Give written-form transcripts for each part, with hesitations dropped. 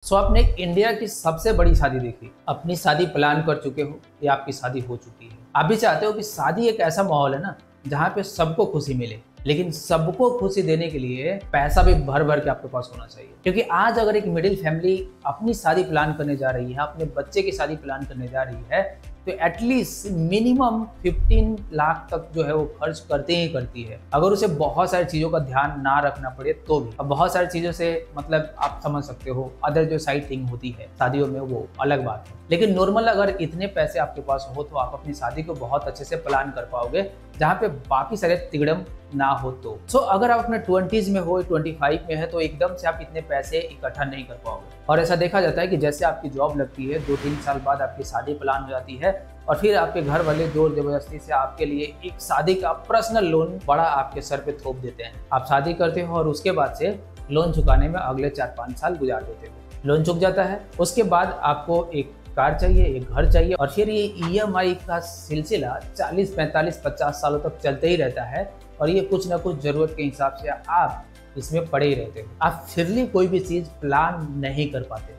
आपने इंडिया की सबसे बड़ी शादी देखी, अपनी शादी प्लान कर चुके हो या आपकी शादी हो चुकी है। आप भी चाहते हो कि शादी एक ऐसा माहौल है ना जहाँ पे सबको खुशी मिले, लेकिन सबको खुशी देने के लिए पैसा भी भर भर के आपके पास होना चाहिए। क्योंकि आज अगर एक मिडिल फैमिली अपनी शादी प्लान करने जा रही है, अपने बच्चे की शादी प्लान करने जा रही है, तो एटलीस्ट मिनिमम 15 लाख तक जो है वो खर्च करते ही करती है। अगर उसे बहुत सारी चीज़ों का ध्यान ना रखना पड़े तो भी। अब बहुत सारी चीज़ों से मतलब आप समझ सकते हो, अदर जो साइड थिंग होती है शादियों में वो अलग बात है। लेकिन नॉर्मल अगर इतने पैसे आपके पास हो तो आप अपनी शादी को बहुत अच्छे से प्लान कर पाओगे, जहाँ पे बाकी सारे तिगड़म ना हो तो। अगर आप अपने 20s में हो, 25 में है, तो एकदम से आप इतने पैसे इकट्ठा नहीं कर पाओगे। और ऐसा देखा जाता है कि जैसे आपकी जॉब लगती है, 2-3 साल बाद आपकी शादी प्लान हो जाती है और फिर आपके घर वाले जोर जबरदस्ती से आपके लिए एक शादी का पर्सनल लोन बड़ा आपके सर पे थोप देते हैं। आप शादी करते हो और उसके बाद से लोन चुकाने में अगले 4-5 साल गुजार देते हो। लोन चुक जाता है, उसके बाद आपको एक कार चाहिए, एक घर चाहिए, और फिर ये EMI का सिलसिला 40, 45, 50 सालों तक चलते ही रहता है। और ये कुछ ना कुछ जरूरत के हिसाब से आप इसमें पड़े ही रहते हो। आप फिर कोई भी चीज प्लान नहीं कर पाते।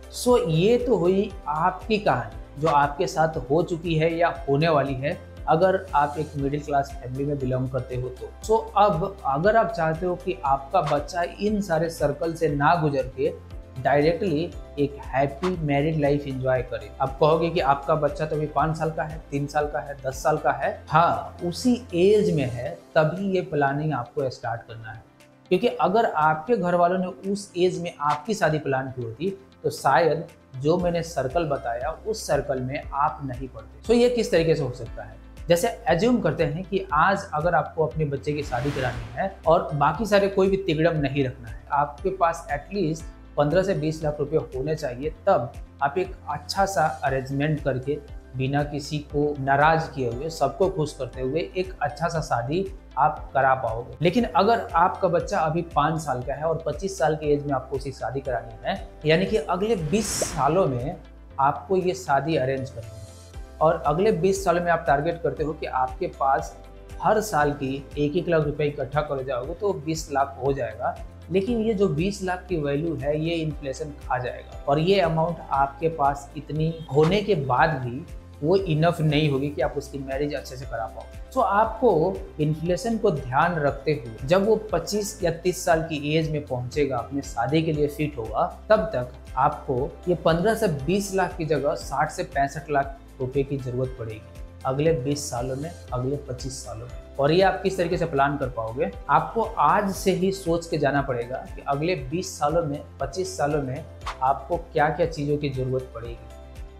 ये तो हुई आपकी कहानी जो आपके साथ हो चुकी है या होने वाली है, अगर आप एक मिडिल क्लास फैमिली में बिलोंग करते हो तो। अब अगर आप चाहते हो कि आपका बच्चा इन सारे सर्कल से ना गुजर के डायरेक्टली एक हैप्पी मैरिड लाइफ एंजॉय करे। आप कहोगे कि आपका बच्चा तो अभी 5 साल का है, 3 साल का है, 10 साल का है। हाँ, उसी एज में है, तभी ये प्लानिंग आपको स्टार्ट करना है। क्योंकि अगर आपके घर वालों ने उस एज में आपकी शादी प्लान की होती तो शायद जो मैंने सर्कल बताया उस सर्कल में आप नहीं पढ़ते। ये किस तरीके से हो सकता है? जैसे एज्यूम करते हैं कि आज अगर आपको अपने बच्चे की शादी करानी है और बाकी सारे कोई भी तिगड़म नहीं रखना है, आपके पास एटलीस्ट 15 से 20 लाख रुपए होने चाहिए, तब आप एक अच्छा सा अरेंजमेंट करके बिना किसी को नाराज किए हुए, सबको खुश करते हुए एक अच्छा सा शादी आप करा पाओगे। लेकिन अगर आपका बच्चा अभी 5 साल का है और 25 साल की एज में आपको उसी शादी करानी है, यानी कि अगले 20 सालों में आपको ये शादी अरेंज करनी है, और अगले 20 सालों में आप टारगेट करते हो कि आपके पास हर साल की 1-1 लाख रुपए इकट्ठा कर जाओगे तो 20 लाख हो जाएगा। लेकिन ये जो 20 लाख की वैल्यू है, ये इन्फ्लेशन खा जाएगा, और ये अमाउंट आपके पास इतनी होने के बाद भी वो इनफ नहीं होगी कि आप उसकी मैरिज अच्छे से करा पाओ। आपको इन्फ्लेशन को ध्यान रखते हुए जब वो 25 या 30 साल की एज में पहुंचेगा, अपने शादी के लिए फिट होगा, तब तक आपको ये 15 से 20 लाख की जगह 60 से 65 लाख रुपए की जरूरत पड़ेगी अगले 20 सालों में, अगले 25 सालों में। और ये आप किस तरीके से प्लान कर पाओगे? आपको आज से ही सोच के जाना पड़ेगा कि अगले 20 सालों में, 25 सालों में आपको क्या क्या चीज़ों की ज़रूरत पड़ेगी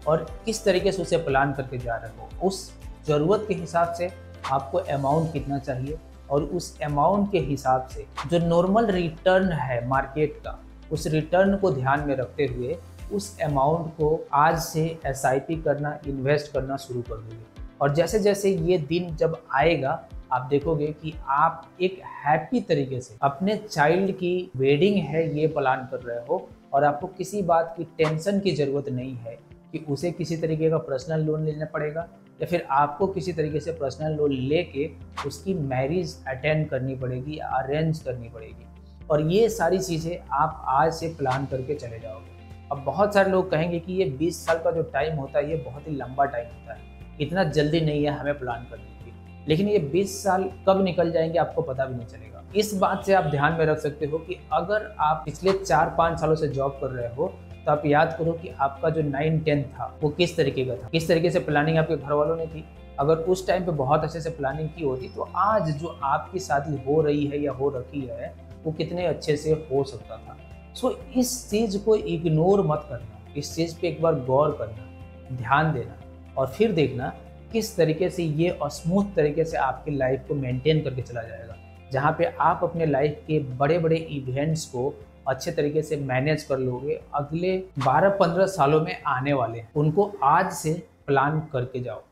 और किस तरीके से उसे प्लान करके जा रहे हो। उस ज़रूरत के हिसाब से आपको अमाउंट कितना चाहिए, और उस अमाउंट के हिसाब से जो नॉर्मल रिटर्न है मार्केट का, उस रिटर्न को ध्यान में रखते हुए उस अमाउंट को आज से SIP करना, इन्वेस्ट करना शुरू कर दोगे। और जैसे जैसे ये दिन जब आएगा, आप देखोगे कि आप एक हैप्पी तरीके से अपने चाइल्ड की वेडिंग है ये प्लान कर रहे हो, और आपको किसी बात की टेंशन की ज़रूरत नहीं है कि उसे किसी तरीके का पर्सनल लोन लेना पड़ेगा या फिर आपको किसी तरीके से पर्सनल लोन लेके उसकी मैरिज अटेंड करनी पड़ेगी या अरेंज करनी पड़ेगी। और ये सारी चीज़ें आप आज से प्लान करके चले जाओगे। अब बहुत सारे लोग कहेंगे कि ये 20 साल का जो टाइम होता है, ये बहुत ही लंबा टाइम होता है, इतना जल्दी नहीं है हमें प्लान करने की। लेकिन ये 20 साल कब निकल जाएंगे आपको पता भी नहीं चलेगा। इस बात से आप ध्यान में रख सकते हो कि अगर आप पिछले 4-5 सालों से जॉब कर रहे हो, तो आप याद करो कि आपका जो 9-10 था वो किस तरीके का था, किस तरीके से प्लानिंग आपके घर वालों ने की। अगर उस टाइम पे बहुत अच्छे से प्लानिंग की होती तो आज जो आपकी शादी हो रही है या हो रखी है, वो कितने अच्छे से हो सकता था। इस चीज़ को इग्नोर मत करना, इस चीज़ पे एक बार गौर करना, ध्यान देना, और फिर देखना किस तरीके से ये स्मूथ तरीके से आपकी लाइफ को मेंटेन करके चला जाएगा, जहाँ पे आप अपने लाइफ के बड़े बड़े इवेंट्स को अच्छे तरीके से मैनेज कर लोगे। अगले 12-15 सालों में आने वाले हैं, उनको आज से प्लान करके जाओ।